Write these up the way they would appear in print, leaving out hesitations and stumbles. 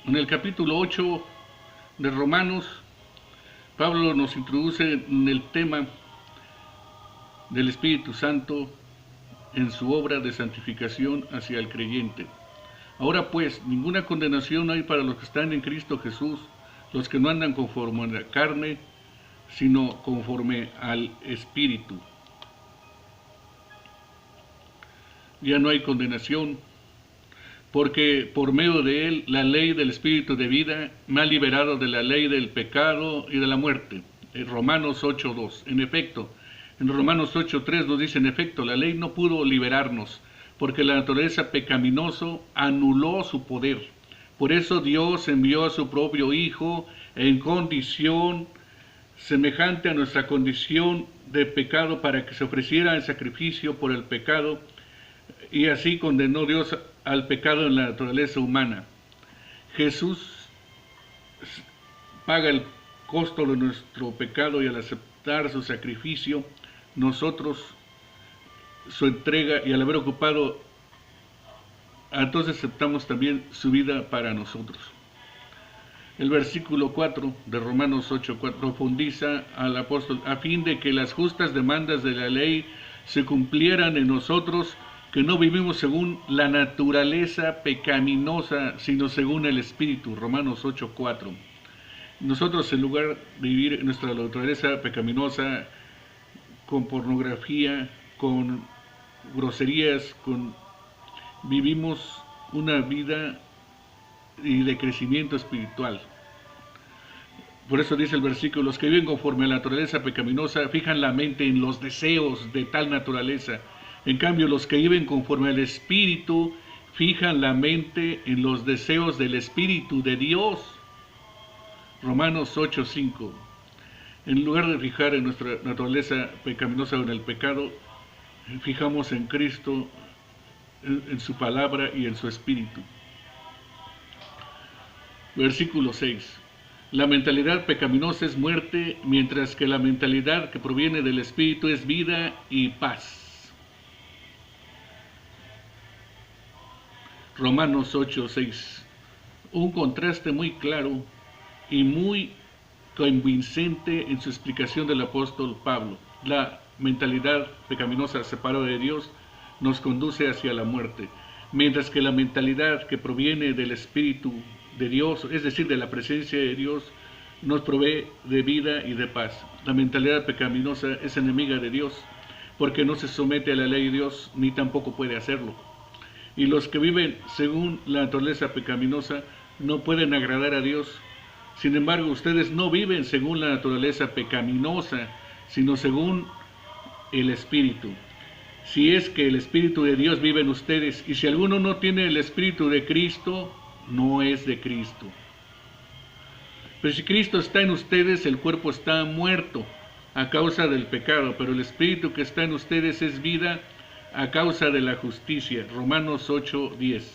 En el capítulo 8 de Romanos, Pablo nos introduce en el tema del Espíritu Santo en su obra de santificación hacia el creyente. Ahora pues, ninguna condenación hay para los que están en Cristo Jesús, los que no andan conforme a la carne, sino conforme al Espíritu. Ya no hay condenación, porque por medio de él la ley del Espíritu de vida me ha liberado de la ley del pecado y de la muerte. En Romanos 8.2. En efecto, en Romanos 8.3 nos dice, en efecto, la ley no pudo liberarnos, porque la naturaleza pecaminosa anuló su poder. Por eso Dios envió a su propio Hijo en condición semejante a nuestra condición de pecado para que se ofreciera en sacrificio por el pecado, y así condenó Dios al pecado en la naturaleza humana. Jesús paga el costo de nuestro pecado, y al aceptar su sacrificio, nosotros su entrega, y al haber ocupado, entonces aceptamos también su vida para nosotros. El versículo 4 de Romanos 8.4 profundiza al apóstol, a fin de que las justas demandas de la ley se cumplieran en nosotros, que no vivimos según la naturaleza pecaminosa, sino según el Espíritu. Romanos 8.4. Nosotros, en lugar de vivir en nuestra naturaleza pecaminosa, con pornografía, con groserías, vivimos una vida de crecimiento espiritual. Por eso dice el versículo, los que viven conforme a la naturaleza pecaminosa fijan la mente en los deseos de tal naturaleza. En cambio, los que viven conforme al Espíritu fijan la mente en los deseos del Espíritu de Dios. Romanos 8.5. En lugar de fijar en nuestra naturaleza pecaminosa o en el pecado, fijamos en Cristo, en su palabra y en su Espíritu. Versículo 6. La mentalidad pecaminosa es muerte, mientras que la mentalidad que proviene del Espíritu es vida y paz. Romanos 8.6. Un contraste muy claro y muy convincente en su explicación del apóstol Pablo. La mentalidad pecaminosa separada de Dios nos conduce hacia la muerte, mientras que la mentalidad que proviene del Espíritu de Dios, es decir, de la presencia de Dios, nos provee de vida y de paz. La mentalidad pecaminosa es enemiga de Dios, porque no se somete a la ley de Dios, ni tampoco puede hacerlo. Y los que viven según la naturaleza pecaminosa no pueden agradar a Dios. Sin embargo, ustedes no viven según la naturaleza pecaminosa, sino según el Espíritu. Si es que el Espíritu de Dios vive en ustedes, y si alguno no tiene el Espíritu de Cristo, no es de Cristo. Pero si Cristo está en ustedes, el cuerpo está muerto a causa del pecado, pero el Espíritu que está en ustedes es vida a causa de la justicia. Romanos 8:10.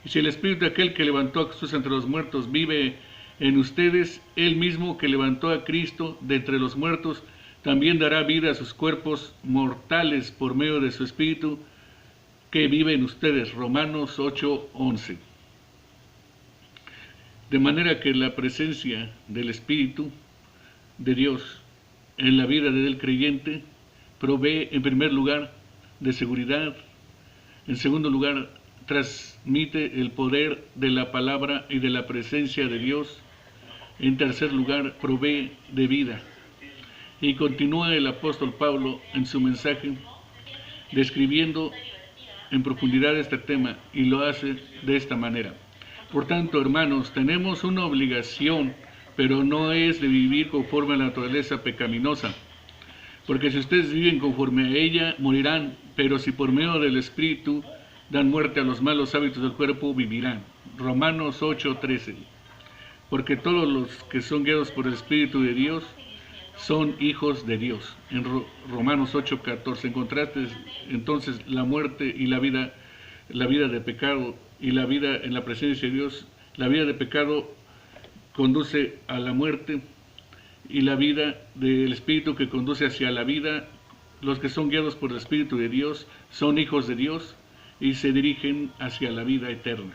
Y si el Espíritu de aquel que levantó a Jesús entre los muertos vive en ustedes, él mismo que levantó a Cristo de entre los muertos, también dará vida a sus cuerpos mortales por medio de su Espíritu que vive en ustedes. Romanos 8:11. De manera que la presencia del Espíritu de Dios en la vida del creyente provee, en primer lugar, de seguridad. En segundo lugar, transmite el poder de la palabra y de la presencia de Dios. En tercer lugar, provee de vida. Y continúa el apóstol Pablo en su mensaje describiendo en profundidad este tema, y lo hace de esta manera. Por tanto, hermanos, tenemos una obligación, pero no es de vivir conforme a la naturaleza pecaminosa. Porque si ustedes viven conforme a ella, morirán, pero si por medio del Espíritu dan muerte a los malos hábitos del cuerpo, vivirán. Romanos 8:13. Porque todos los que son guiados por el Espíritu de Dios son hijos de Dios. En Romanos 8:14 encontraste entonces la muerte y la vida de pecado y la vida en la presencia de Dios. La vida de pecado conduce a la muerte, y la vida del Espíritu que conduce hacia la vida. Los que son guiados por el Espíritu de Dios son hijos de Dios y se dirigen hacia la vida eterna.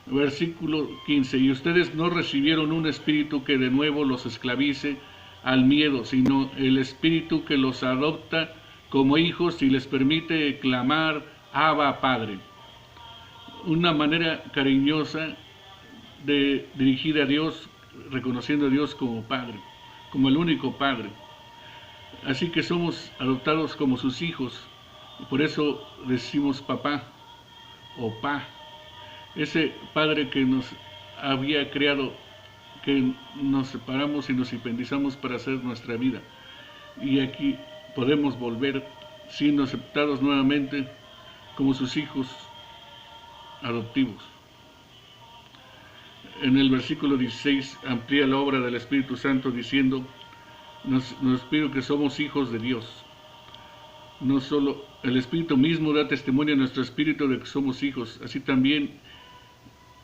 Versículo 15, y ustedes no recibieron un espíritu que de nuevo los esclavice al miedo, sino el espíritu que los adopta como hijos y les permite clamar, Abba, Padre. Una manera cariñosa de dirigir a Dios, reconociendo a Dios como Padre, como el único Padre. Así que somos adoptados como sus hijos, y por eso decimos papá o pa. Ese Padre que nos había creado, que nos separamos y nos independizamos para hacer nuestra vida. Y aquí podemos volver siendo aceptados nuevamente como sus hijos adoptivos. En el versículo 16 amplía la obra del Espíritu Santo diciendo, nos pide que somos hijos de Dios. No solo el Espíritu mismo da testimonio a nuestro espíritu de que somos hijos, así también,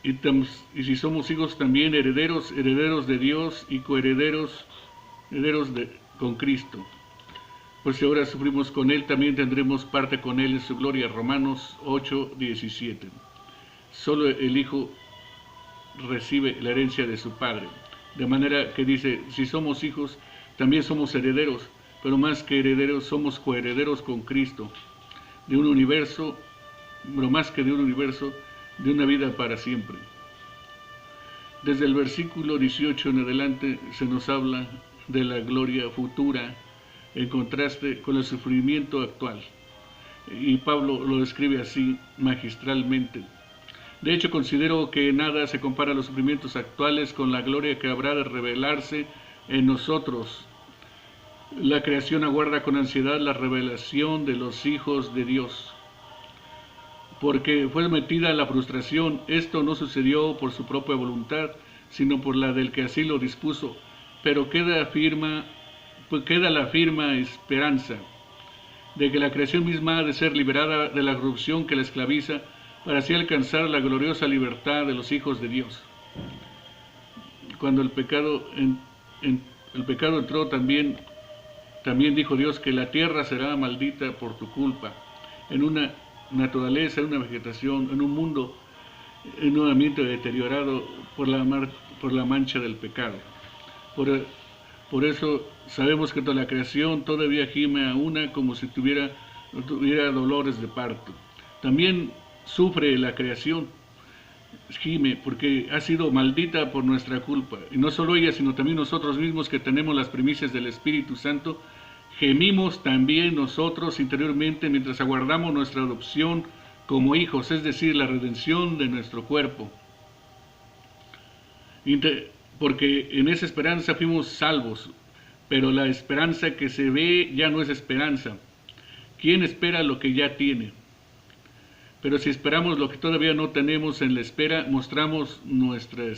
y si somos hijos también herederos de Dios y coherederos con Cristo. Pues si ahora sufrimos con Él, también tendremos parte con Él en su gloria. Romanos 8:17. Solo el Hijo recibe la herencia de su Padre. De manera que dice, si somos hijos, también somos herederos, pero más que herederos, somos coherederos con Cristo, de un universo, pero más que de un universo, de una vida para siempre. Desde el versículo 18 en adelante se nos habla de la gloria futura, en contraste con el sufrimiento actual. Y Pablo lo describe así magistralmente. De hecho, considero que nada se compara a los sufrimientos actuales con la gloria que habrá de revelarse en nosotros. La creación aguarda con ansiedad la revelación de los hijos de Dios, porque fue metida a la frustración. Esto no sucedió por su propia voluntad, sino por la del que así lo dispuso. Pero queda la firme esperanza de que la creación misma ha de ser liberada de la corrupción que la esclaviza, para así alcanzar la gloriosa libertad de los hijos de Dios. Cuando el pecado entró, también dijo Dios que la tierra será maldita por tu culpa, en una naturaleza, en una vegetación, en un mundo, en un ambiente deteriorado por la mancha del pecado. Por eso sabemos que toda la creación todavía gime a una como si tuviera dolores de parto. También sufre la creación, gime, porque ha sido maldita por nuestra culpa. Y no solo ella, sino también nosotros mismos que tenemos las primicias del Espíritu Santo, gemimos también nosotros interiormente mientras aguardamos nuestra adopción como hijos, es decir, la redención de nuestro cuerpo. Porque en esa esperanza fuimos salvos, pero la esperanza que se ve ya no es esperanza. ¿Quién espera lo que ya tiene? Pero si esperamos lo que todavía no tenemos en la espera, mostramos nuestra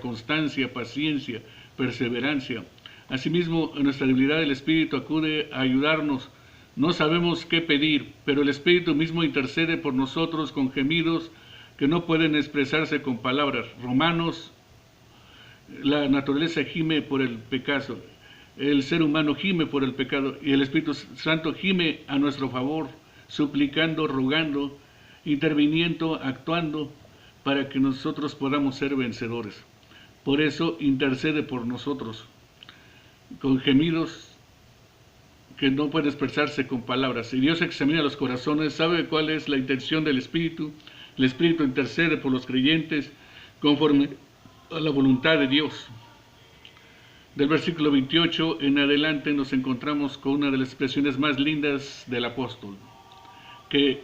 constancia, paciencia, perseverancia. Asimismo, en nuestra debilidad el Espíritu acude a ayudarnos. No sabemos qué pedir, pero el Espíritu mismo intercede por nosotros con gemidos que no pueden expresarse con palabras. Romanos, la naturaleza gime por el pecado, el ser humano gime por el pecado y el Espíritu Santo gime a nuestro favor, suplicando, rogando, interviniendo, actuando, para que nosotros podamos ser vencedores. Por eso intercede por nosotros, con gemidos que no pueden expresarse con palabras. Y Dios examina los corazones, sabe cuál es la intención del Espíritu. El Espíritu intercede por los creyentes conforme a la voluntad de Dios. Del versículo 28 en adelante nos encontramos con una de las expresiones más lindas del apóstol, que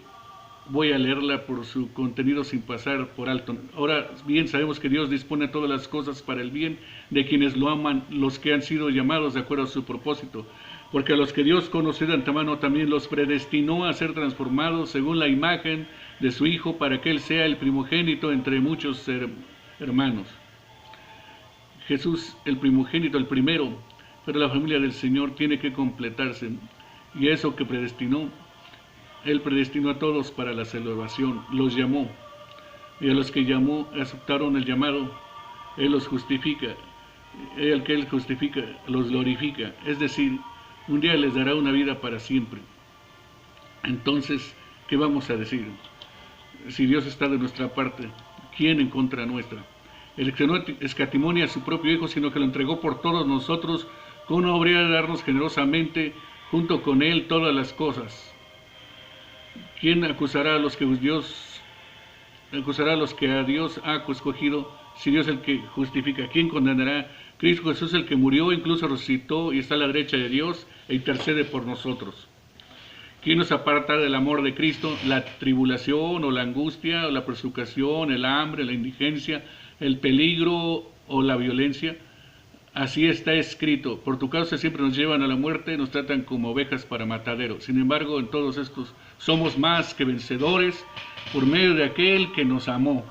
voy a leerla por su contenido sin pasar por alto. Ahora bien, sabemos que Dios dispone todas las cosas para el bien de quienes lo aman, los que han sido llamados de acuerdo a su propósito. Porque a los que Dios conoció de antemano también los predestinó a ser transformados según la imagen de su Hijo, para que Él sea el primogénito entre muchos hermanos. Jesús, el primogénito, el primero, pero la familia del Señor tiene que completarse. Y eso que predestinó, Él predestinó a todos para la salvación, los llamó. Y a los que llamó, aceptaron el llamado, Él los justifica. El que Él justifica, los glorifica. Es decir, un día les dará una vida para siempre. Entonces, ¿qué vamos a decir? Si Dios está de nuestra parte, ¿quién en contra nuestra? El que no escatimó a su propio Hijo, sino que lo entregó por todos nosotros, ¿cómo no habría de darnos generosamente junto con Él todas las cosas? ¿Quién acusará a los que a Dios ha escogido, si Dios es el que justifica? ¿Quién condenará? Cristo Jesús, el que murió, incluso resucitó y está a la derecha de Dios e intercede por nosotros. ¿Quién nos aparta del amor de Cristo? La tribulación o la angustia o la persecución, el hambre, la indigencia, el peligro o la violencia. Así está escrito: por tu causa siempre nos llevan a la muerte, nos tratan como ovejas para matadero. Sin embargo, en todos estos somos más que vencedores por medio de aquel que nos amó.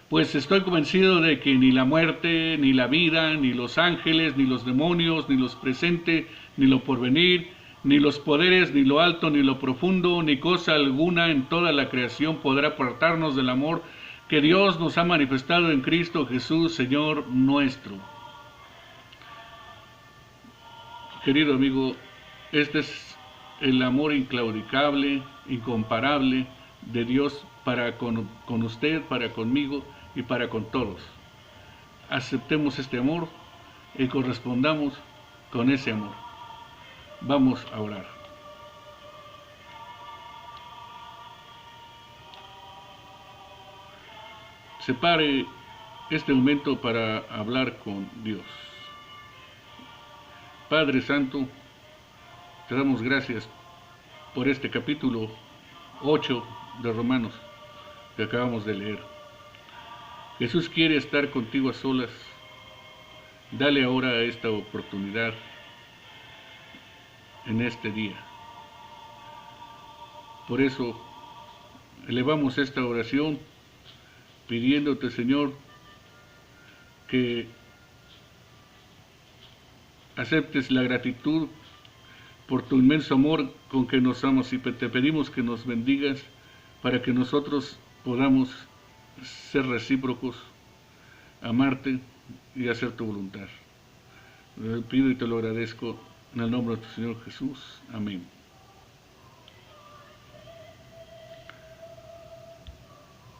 Pues estoy convencido de que ni la muerte, ni la vida, ni los ángeles, ni los demonios, ni los presentes, ni lo porvenir, ni los poderes, ni lo alto, ni lo profundo, ni cosa alguna en toda la creación podrá apartarnos del amor que Dios nos ha manifestado en Cristo Jesús, Señor nuestro. Querido amigo, este es el amor inclaudicable, incomparable de Dios para con usted, para conmigo y para con todos. Aceptemos este amor y correspondamos con ese amor. Vamos a orar. Separe este momento para hablar con Dios. Padre Santo, te damos gracias por este capítulo 8 de Romanos que acabamos de leer. Jesús quiere estar contigo a solas. Dale ahora esta oportunidad en este día. Por eso elevamos esta oración pidiéndote, Señor, que aceptes la gratitud por tu inmenso amor con que nos amas, y te pedimos que nos bendigas para que nosotros podamos ser recíprocos, amarte y hacer tu voluntad. Te pido y te lo agradezco en el nombre de tu Señor Jesús. Amén.